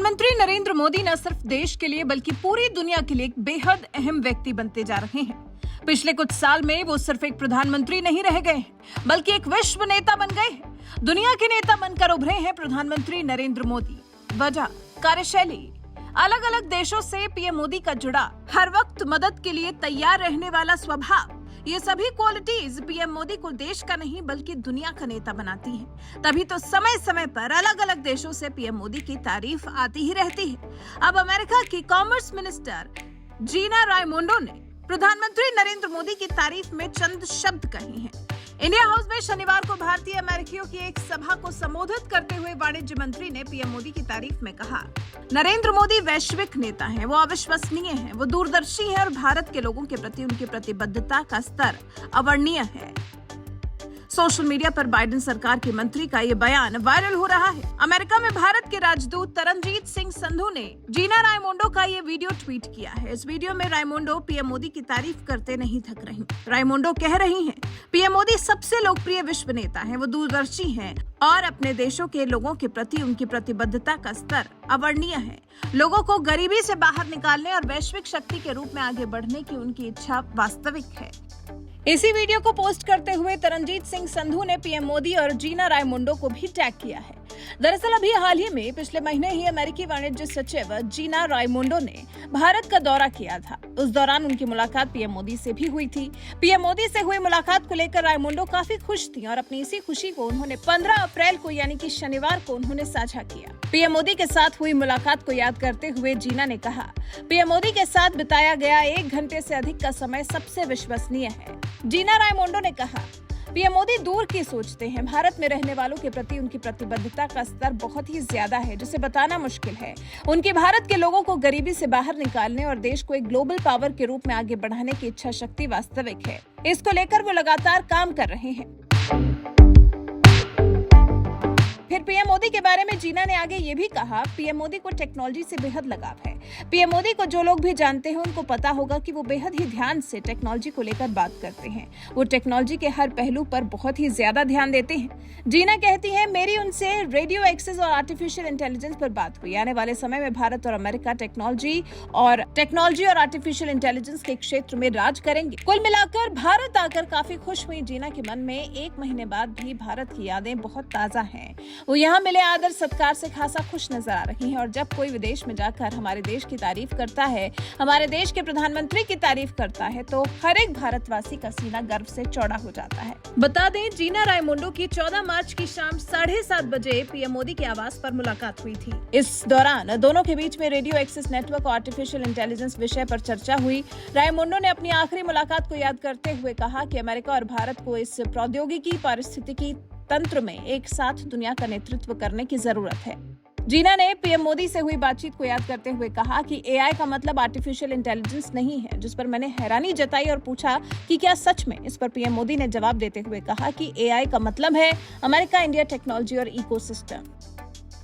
प्रधानमंत्री नरेंद्र मोदी न सिर्फ देश के लिए बल्कि पूरी दुनिया के लिए एक बेहद अहम व्यक्ति बनते जा रहे हैं। पिछले कुछ साल में वो सिर्फ एक प्रधानमंत्री नहीं रह गए हैं, बल्कि एक विश्व नेता बन गए हैं। दुनिया के नेता बनकर उभरे हैं प्रधानमंत्री नरेंद्र मोदी। वजह, कार्यशैली, अलग अलग देशों से पीएम मोदी का जुड़ा, हर वक्त मदद के लिए तैयार रहने वाला स्वभाव, ये सभी क्वालिटीज पीएम मोदी को देश का नहीं बल्कि दुनिया का नेता बनाती हैं। तभी तो समय समय पर अलग अलग देशों से पीएम मोदी की तारीफ आती ही रहती है। अब अमेरिका की कॉमर्स मिनिस्टर जीना रायमोंडो ने प्रधानमंत्री नरेंद्र मोदी की तारीफ में चंद शब्द कहे हैं। इंडिया हाउस में शनिवार को भारतीय अमेरिकियों की एक सभा को संबोधित करते हुए वाणिज्य मंत्री ने पीएम मोदी की तारीफ में कहा, नरेंद्र मोदी वैश्विक नेता हैं, वो अविश्वसनीय हैं, वो दूरदर्शी हैं और भारत के लोगों के प्रति उनकी प्रतिबद्धता का स्तर अवर्णनीय है। सोशल मीडिया पर बाइडेन सरकार के मंत्री का ये बयान वायरल हो रहा है। अमेरिका में भारत के राजदूत तरनजीत सिंह संधू ने जीना रायमोंडो का ये वीडियो ट्वीट किया है। इस वीडियो में रायमोंडो पीएम मोदी की तारीफ करते नहीं थक रही। रायमोंडो कह रही हैं, पीएम मोदी सबसे लोकप्रिय विश्व नेता हैं, वो दूरदर्शी हैं और अपने देशों के लोगों के प्रति उनकी प्रतिबद्धता का स्तर अवर्णनीय है। लोगों को गरीबी से बाहर निकालने और वैश्विक शक्ति के रूप में आगे बढ़ने की उनकी इच्छा वास्तविक है। इसी वीडियो को पोस्ट करते हुए तरनजीत सिंह संधू ने पीएम मोदी और जीना रायमोंडो को भी टैग किया है। दरअसल अभी हाल ही में पिछले महीने ही अमेरिकी वाणिज्य सचिव जीना रायमोंडो ने भारत का दौरा किया था। उस दौरान उनकी मुलाकात पीएम मोदी से भी हुई थी। पीएम मोदी से हुई मुलाकात को लेकर रायमोंडो काफी खुश थी और अपनी इसी खुशी को उन्होंने 15 अप्रैल को यानी कि शनिवार को उन्होंने साझा किया। पीएम मोदी के साथ हुई मुलाकात को याद करते हुए जीना ने कहा, पीएम मोदी के साथ बिताया गया 1 घंटे से अधिक का समय सबसे विश्वसनीय है। जीना रायमोंडो ने कहा, पीएम मोदी दूर की सोचते हैं, भारत में रहने वालों के प्रति उनकी प्रतिबद्धता का स्तर बहुत ही ज्यादा है, जिसे बताना मुश्किल है। उनकी भारत के लोगों को गरीबी से बाहर निकालने और देश को एक ग्लोबल पावर के रूप में आगे बढ़ाने की इच्छा शक्ति वास्तविक है। इसको लेकर वो लगातार काम कर रहे हैं। फिर पीएम मोदी के बारे में जीना ने आगे ये भी कहा, पीएम मोदी को टेक्नोलॉजी से बेहद लगाव है। पीएम मोदी को जो लोग भी जानते हैं उनको पता होगा कि वो बेहद ही ध्यान से टेक्नोलॉजी को लेकर बात करते हैं। वो टेक्नोलॉजी के हर पहलू पर बहुत ही ज्यादा ध्यान देते हैं। जीना कहती है, मेरी उनसे रेडियो एक्सेस और आर्टिफिशियल इंटेलिजेंस पर बात हुई। आने वाले समय में भारत और अमेरिका टेक्नोलॉजी और आर्टिफिशियल इंटेलिजेंस के क्षेत्र में राज करेंगे। कुल मिलाकर भारत आकर काफी खुश हुई जीना के मन में 1 महीने बाद भी भारत की यादें बहुत ताजा हैं। वो यहाँ मिले आदर सत्कार से खासा खुश नजर आ रही हैं और जब कोई विदेश में जाकर हमारे देश की तारीफ करता है, हमारे देश के प्रधानमंत्री की तारीफ करता है, तो हर एक भारतवासी का सीना गर्व से चौड़ा हो जाता है। बता दें, जीना रायमोंडो की 14 मार्च की शाम 7:30 बजे पीएम मोदी के आवास पर मुलाकात हुई थी। इस दौरान दोनों के बीच में रेडियो एक्सेस नेटवर्क और आर्टिफिशियल इंटेलिजेंस विषय पर चर्चा हुई। रायमोंडो ने अपनी आखिरी मुलाकात को याद करते हुए कहा कि अमेरिका और भारत को इस प्रौद्योगिकी पारिस्थितिकी तंत्र में एक साथ दुनिया का नेतृत्व करने की जरूरत है। जीना ने पीएम मोदी से हुई बातचीत को याद करते हुए कहा कि एआई का मतलब आर्टिफिशियल इंटेलिजेंस नहीं है, जिस पर मैंने हैरानी जताई और पूछा कि क्या सच में। इस पर पीएम मोदी ने जवाब देते हुए कहा कि एआई का मतलब है अमेरिका इंडिया टेक्नोलॉजी और इकोसिस्टम।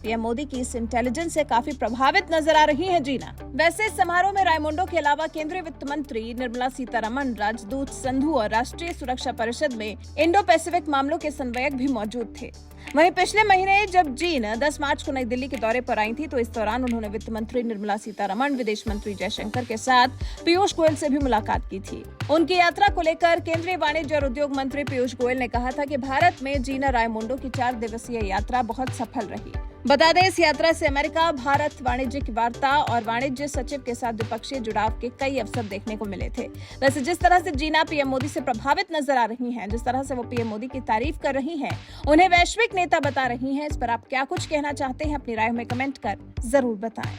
पीएम मोदी की इस इंटेलिजेंस से काफी प्रभावित नजर आ रही है जीना। वैसे इस समारोह में रायमोंडो के अलावा केंद्रीय वित्त मंत्री निर्मला सीतारमण, राजदूत संधू और राष्ट्रीय सुरक्षा परिषद में इंडो पैसिफिक मामलों के समन्वयक भी मौजूद थे। वहीं पिछले महीने जब जीन 10 मार्च को नई दिल्ली के दौरे पर आई थी, तो इस दौरान उन्होंने वित्त मंत्री निर्मला सीतारमण, विदेश मंत्री जयशंकर के साथ पीयूष गोयल से भी मुलाकात की थी। उनकी यात्रा को लेकर केंद्रीय वाणिज्य और उद्योग मंत्री पीयूष गोयल ने कहा था कि भारत में जीना रायमोंडो की 4 दिवसीय यात्रा बहुत सफल रही। बता दें, इस यात्रा से अमेरिका भारत वाणिज्यिक वार्ता और वाणिज्य सचिव के साथ द्विपक्षीय जुड़ाव के कई अवसर देखने को मिले थे। वैसे जिस तरह से जीना पीएम मोदी से प्रभावित नजर आ रही हैं, जिस तरह से वो पीएम मोदी की तारीफ कर रही हैं, उन्हें वैश्विक नेता बता रही हैं, इस पर आप क्या कुछ कहना चाहते हैं? अपनी राय में कमेंट कर जरूर बताएं।